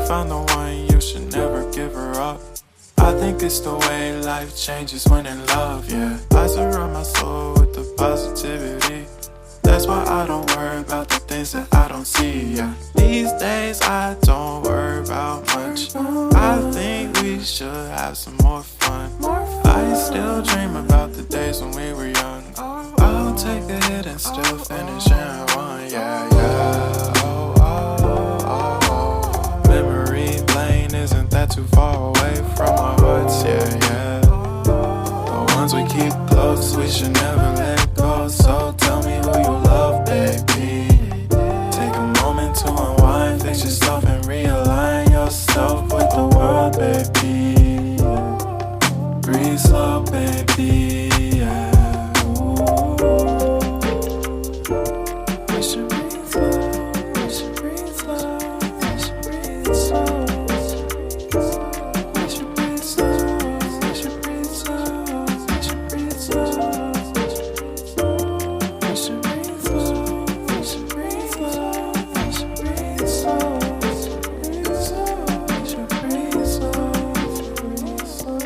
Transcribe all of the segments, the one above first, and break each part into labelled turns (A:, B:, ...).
A: found the one, you should never give her up. I think it's the way life changes when in love, yeah. I surround my soul with the positivity. That's why I don't worry about the things that I don't see, yeah. These days I don't worry about much. I think we should have some more fun. I still dream about the days when we were young. I'll take a hit and still finish in one, yeah, yeah. Oh, oh, oh, oh. Memory lane isn't that too far away from our hearts, yeah, yeah. The ones we keep close, we should never let go. So tell me who you love, baby. Take a moment to unwind, fix yourself and realign yourself with the world, baby. Breathe slow, baby, yeah. We should breathe slow, we should breathe slow, we should breathe slow. We should breathe slow, we should breathe slow, we should breathe slow. We should breathe slow, we should breathe slow, we should breathe slow. We should breathe slow, breathe slow.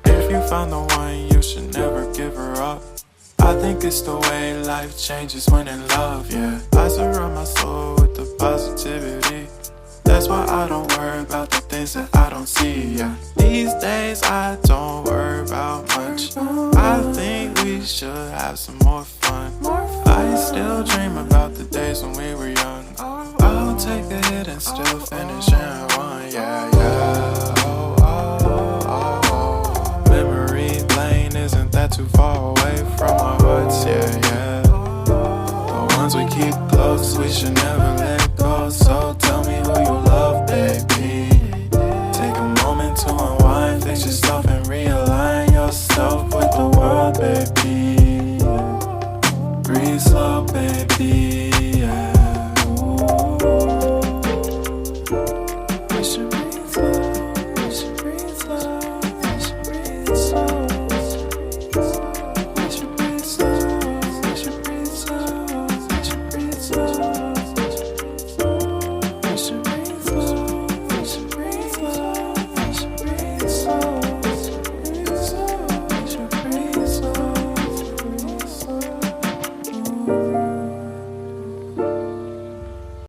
A: If you found the one, you should never give her up. I think it's the way life changes when in love, yeah. I surround my soul with the positivity. That's why I don't worry about the things that I don't see, yeah. These days I don't worry about much. I think we should have some more fun. I still dream about the days when we were young. I'll take a hit and still finish in one, yeah, yeah.